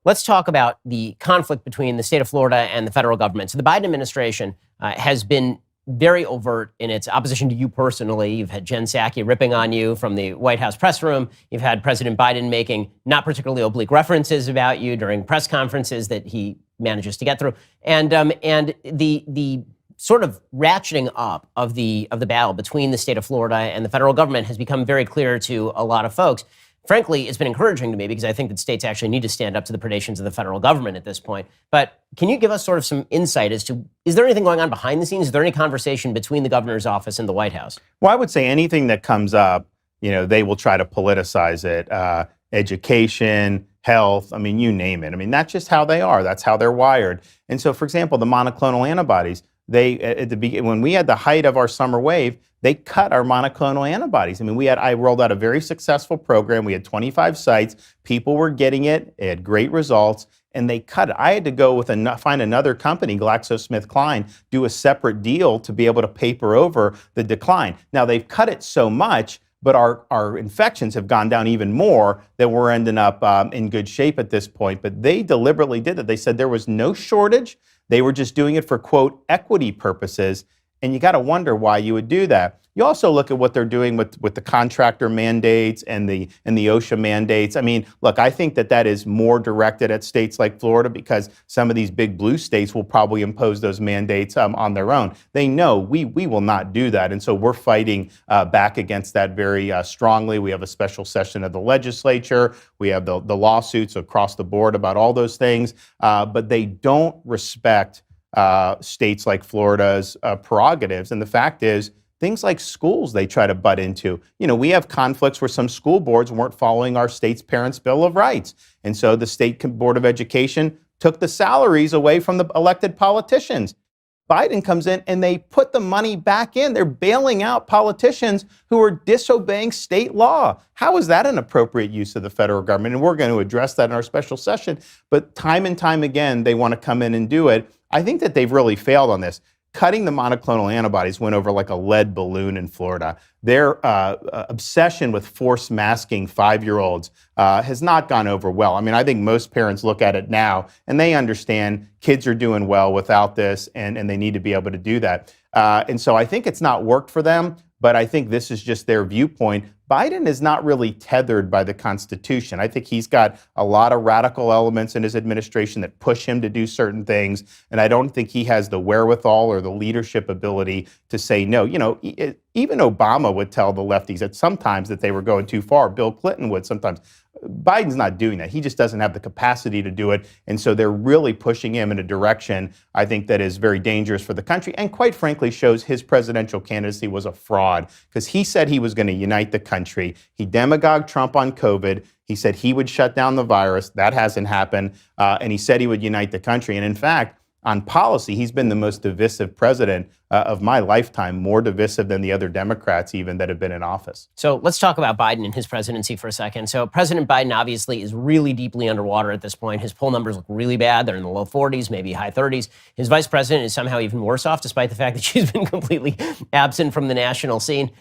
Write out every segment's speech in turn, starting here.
let's talk about the conflict between the state of Florida and the federal government. So the Biden administration has been very overt in its opposition to you personally. You've had Jen Psaki ripping on you from the White House press room. You've had President Biden making not particularly oblique references about you during press conferences that he manages to get through. And the sort of ratcheting up of the battle between the state of Florida and the federal government has become very clear to a lot of folks. Frankly, it's been encouraging to me because I think that states actually need to stand up to the predations of the federal government at this point. But can you give us sort of some insight as to, is there anything going on behind the scenes? Is there any conversation between the governor's office and the White House? Well, I would say anything that comes up, they will try to politicize it. Education, health, you name it. That's just how they are. That's how they're wired. And so, for example, the monoclonal antibodies, when we had the height of our summer wave, they cut our monoclonal antibodies. I rolled out a very successful program. We had 25 sites. People were getting it. It had great results, and they cut it. I had to go find another company, GlaxoSmithKline, do a separate deal to be able to paper over the decline. Now, they've cut it so much, but our infections have gone down even more that we're ending up in good shape at this point. But they deliberately did that. They said there was no shortage. They were just doing it for, quote, equity purposes. And you got to wonder why you would do that. You also look at what they're doing with the contractor mandates and the OSHA mandates. Look, I think that is more directed at states like Florida because some of these big blue states will probably impose those mandates on their own. They know we will not do that. And so we're fighting back against that very strongly. We have a special session of the legislature. We have the lawsuits across the board about all those things. But they don't respect states like Florida's prerogatives. And the fact is, things like schools they try to butt into. We have conflicts where some school boards weren't following our state's Parents' Bill of Rights. And so the State Board of Education took the salaries away from the elected politicians. Biden comes in and they put the money back in. They're bailing out politicians who are disobeying state law. How is that an appropriate use of the federal government? And we're going to address that in our special session. But time and time again, they want to come in and do it. I think that they've really failed on this. Cutting the monoclonal antibodies went over like a lead balloon in Florida. Their obsession with forced masking 5-year-olds has not gone over well. I think most parents look at it now and they understand kids are doing well without this and they need to be able to do that. And so I think it's not worked for them, but I think this is just their viewpoint. Biden is not really tethered by the Constitution. I think he's got a lot of radical elements in his administration that push him to do certain things, and I don't think he has the wherewithal or the leadership ability to say no. Even Obama would tell the lefties at sometimes that they were going too far. Bill Clinton would sometimes. Biden's not doing that. He just doesn't have the capacity to do it. And so they're really pushing him in a direction, I think, that is very dangerous for the country and quite frankly shows his presidential candidacy was a fraud because he said he was going to unite the country. He demagogued Trump on COVID. He said he would shut down the virus. That hasn't happened. And he said he would unite the country. And in fact, on policy, he's been the most divisive president of my lifetime, more divisive than the other Democrats even that have been in office. So let's talk about Biden and his presidency for a second. So President Biden obviously is really deeply underwater at this point. His poll numbers look really bad. They're in the low 40s, maybe high 30s. His vice president is somehow even worse off, despite the fact that she's been completely absent from the national scene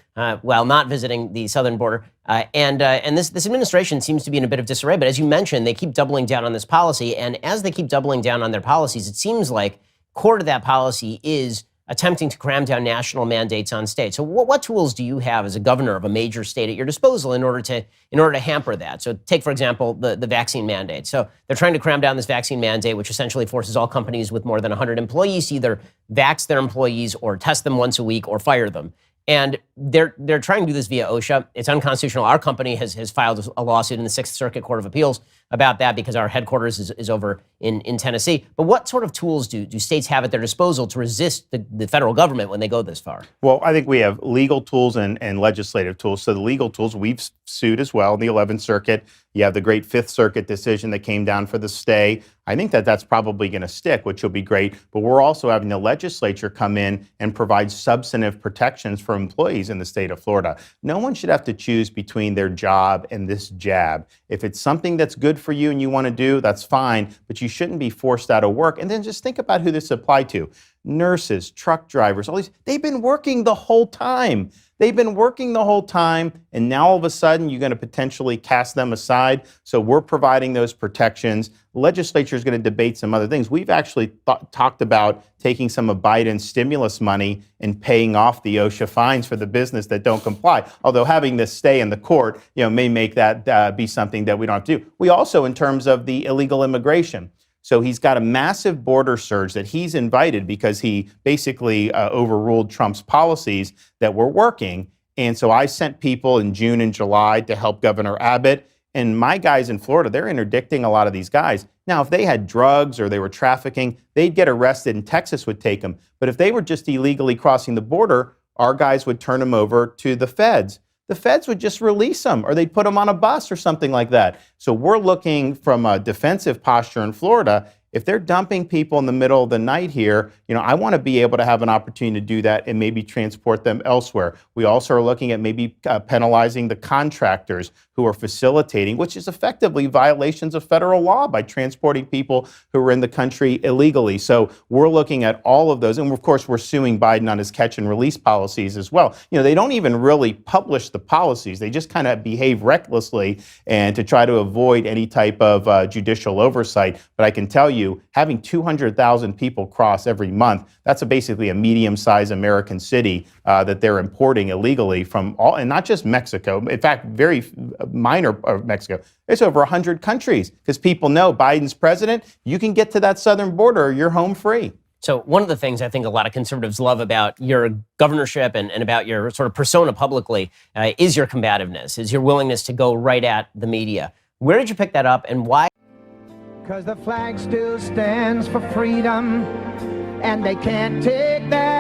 while not visiting the southern border. And this administration seems to be in a bit of disarray. But as you mentioned, they keep doubling down on this policy. And as they keep doubling down on their policies, it seems like core to that policy is attempting to cram down national mandates on states. So what tools do you have as a governor of a major state at your disposal in order to hamper that? So take, for example, the vaccine mandate. So they're trying to cram down this vaccine mandate, which essentially forces all companies with more than 100 employees to either vax their employees or test them once a week or fire them. And they're trying to do this via OSHA. It's unconstitutional. Our company has filed a lawsuit in the Sixth Circuit Court of Appeals about that because our headquarters is over in Tennessee. But what sort of tools do states have at their disposal to resist the federal government when they go this far? Well, I think we have legal tools and legislative tools. So the legal tools, we've sued as well in the 11th Circuit. You have the great Fifth Circuit decision that came down for the stay. I think that's probably going to stick, which will be great. But we're also having the legislature come in and provide substantive protections for employees in the state of Florida. No one should have to choose between their job and this jab. If it's something that's good for you and you want to do, that's fine, but you shouldn't be forced out of work. And then just think about who this applied to. Nurses, truck drivers, all these, they've been working the whole time. They've been working the whole time, and now all of a sudden you're going to potentially cast them aside. So we're providing those protections. The legislature is going to debate some other things. We've actually talked about taking some of Biden's stimulus money and paying off the OSHA fines for the business that don't comply. Although having this stay in the court, may make that be something that we don't have to do. We also, in terms of the illegal immigration. So he's got a massive border surge that he's invited because he basically overruled Trump's policies that were working. And so I sent people in June and July to help Governor Abbott. And my guys in Florida, they're interdicting a lot of these guys. Now, if they had drugs or they were trafficking, they'd get arrested and Texas would take them. But if they were just illegally crossing the border, our guys would turn them over to the feds. The feds would just release them, or they'd put them on a bus or something like that. So we're looking from a defensive posture in Florida. If they're dumping people in the middle of the night here, I want to be able to have an opportunity to do that and maybe transport them elsewhere. We also are looking at maybe penalizing the contractors who are facilitating, which is effectively violations of federal law by transporting people who are in the country illegally. So we're looking at all of those. And of course, we're suing Biden on his catch and release policies as well. They don't even really publish the policies. They just kind of behave recklessly and to try to avoid any type of judicial oversight. But I can tell you, having 200,000 people cross every month, that's basically a medium-sized American city that they're importing illegally from all, and not just Mexico. In fact, very minor of Mexico. It's over 100 countries because people know Biden's president. You can get to that southern border, you're home free. So one of the things I think a lot of conservatives love about your governorship and about your sort of persona publicly is your combativeness, is your willingness to go right at the media. Where did you pick that up and why? Because the flag still stands for freedom, and they can't take that